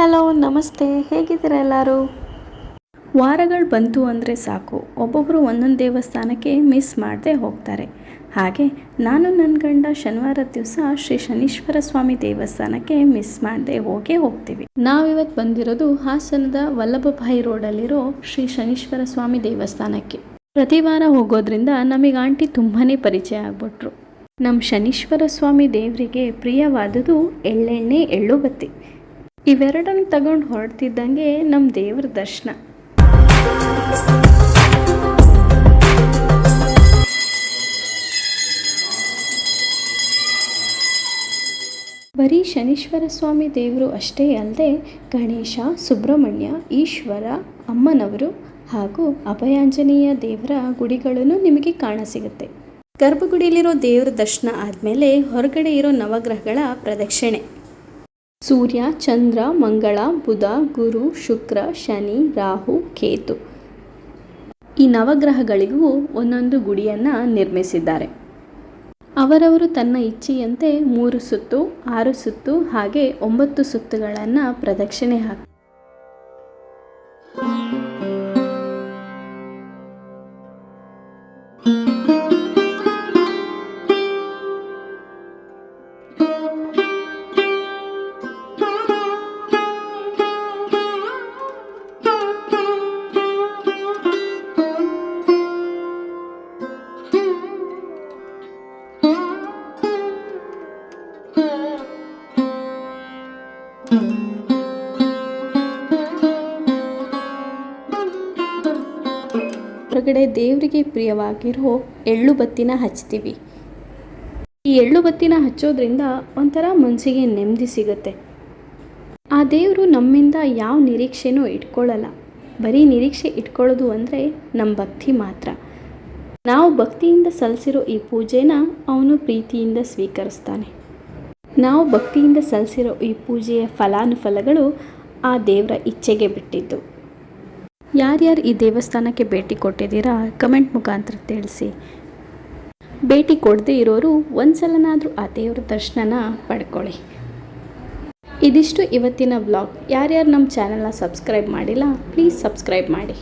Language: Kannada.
ಹಲೋ ನಮಸ್ತೆ, ಹೇಗಿದ್ದೀರಾ ಎಲ್ಲರೂ? ವಾರಗಳು ಬಂತು ಅಂದರೆ ಸಾಕು, ಒಬ್ಬೊಬ್ಬರು ಒಂದೊಂದು ದೇವಸ್ಥಾನಕ್ಕೆ ಮಿಸ್ ಮಾಡದೆ ಹೋಗ್ತಾರೆ. ಹಾಗೆ ನಾನು ನನ್ನ ಗಂಡ ಶನಿವಾರದ ದಿವಸ ಶ್ರೀ ಶನೀಶ್ವರ ಸ್ವಾಮಿ ದೇವಸ್ಥಾನಕ್ಕೆ ಮಿಸ್ ಮಾಡದೆ ಹೋಗ್ತೀವಿ. ನಾವಿವತ್ತು ಬಂದಿರೋದು ಹಾಸನದ ವಲ್ಲಭಭಾಯಿ ರೋಡಲ್ಲಿರೋ ಶ್ರೀ ಶನೀಶ್ವರ ಸ್ವಾಮಿ ದೇವಸ್ಥಾನಕ್ಕೆ. ಪ್ರತಿ ವಾರ ಹೋಗೋದ್ರಿಂದ ನಮಗೆ ಆಂಟಿ ತುಂಬಾ ಪರಿಚಯ ಆಗ್ಬಿಟ್ರು. ನಮ್ಮ ಶನೀಶ್ವರ ಸ್ವಾಮಿ ದೇವರಿಗೆ ಪ್ರಿಯವಾದುದು ಎಳ್ಳೆಣ್ಣೆ ಎಳ್ಳು ಬತ್ತಿ. ಇವೆರಡನ್ನು ತಗೊಂಡು ಹೊರಡ್ತಿದ್ದಂಗೆ ನಮ್ಮ ದೇವ್ರ ದರ್ಶನ. ಬರೀ ಶನೀಶ್ವರ ಸ್ವಾಮಿ ದೇವರು ಅಷ್ಟೇ ಅಲ್ಲದೆ ಗಣೇಶ, ಸುಬ್ರಹ್ಮಣ್ಯ, ಈಶ್ವರ, ಅಮ್ಮನವರು ಹಾಗೂ ಅಭಯಾಂಜನೇಯ ದೇವರ ಗುಡಿಗಳನ್ನು ನಿಮಗೆ ಕಾಣಸಿಗುತ್ತೆ. ಗರ್ಭಗುಡಿಯಲ್ಲಿರೋ ದೇವ್ರ ದರ್ಶನ ಆದಮೇಲೆ ಹೊರಗಡೆ ಇರೋ ನವಗ್ರಹಗಳ ಪ್ರದಕ್ಷಿಣೆ. ಸೂರ್ಯ, ಚಂದ್ರ, ಮಂಗಳ, ಬುಧ, ಗುರು, ಶುಕ್ರ, ಶನಿ, ರಾಹು, ಕೇತು ಈ ನವಗ್ರಹಗಳಿಗೂ ಒಂದೊಂದು ಗುಡಿಯನ್ನು ನಿರ್ಮಿಸಿದ್ದಾರೆ. ಅವರವರು ತನ್ನ ಇಚ್ಛೆಯಂತೆ 3 ಸುತ್ತು, 6 ಸುತ್ತು ಹಾಗೆ 9 ಸುತ್ತುಗಳನ್ನು ಪ್ರದಕ್ಷಿಣೆ ಹಾಕಿ ಹೊರಗಡೆ ದೇವರಿಗೆ ಪ್ರಿಯವಾಗಿರೋ ಎಳ್ಳು ಬತ್ತಿನ ಹಚ್ತೀವಿ. ಈ ಎಳ್ಳು ಬತ್ತಿನ ಹಚ್ಚೋದ್ರಿಂದ ಒಂಥರ ಮನಸ್ಸಿಗೆ ನೆಮ್ಮದಿ ಸಿಗುತ್ತೆ. ಆ ದೇವರು ನಮ್ಮಿಂದ ಯಾವ ನಿರೀಕ್ಷೆನೂ ಇಟ್ಕೊಳ್ಳಲ್ಲ. ಬರೀ ನಿರೀಕ್ಷೆ ಇಟ್ಕೊಳ್ಳೋದು ಅಂದರೆ ನಮ್ಮ ಭಕ್ತಿ ಮಾತ್ರ. ನಾವು ಭಕ್ತಿಯಿಂದ ಸಲ್ಲಿಸಿರೋ ಈ ಪೂಜೆನ ಅವನು ಪ್ರೀತಿಯಿಂದ ಸ್ವೀಕರಿಸ್ತಾನೆ. ನಾವು ಭಕ್ತಿಯಿಂದ ಸಲ್ಲಿಸಿರೋ ಈ ಪೂಜೆಯ ಫಲಾನುಫಲಗಳು ಆ ದೇವರ ಇಚ್ಛೆಗೆ ಬಿಟ್ಟಿದ್ದು. ಯಾರ್ಯಾರು ಈ ದೇವಸ್ಥಾನಕ್ಕೆ ಭೇಟಿ ಕೊಟ್ಟಿದ್ದೀರಾ ಕಮೆಂಟ್ ಮುಖಾಂತರ ತಿಳಿಸಿ. ಭೇಟಿ ಕೊಡದೇ ಇರೋರು ಒಂದ್ಸಲನಾದರೂ ಆ ದೇವರ ದರ್ಶನನ ಪಡ್ಕೊಳ್ಳಿ. ಇದಿಷ್ಟು ಇವತ್ತಿನ ವ್ಲಾಗ್. ಯಾರ್ಯಾರು ನಮ್ಮ ಚಾನಲ್ನ ಸಬ್ಸ್ಕ್ರೈಬ್ ಮಾಡಿಲ್ಲ ಪ್ಲೀಸ್ ಸಬ್ಸ್ಕ್ರೈಬ್ ಮಾಡಿ.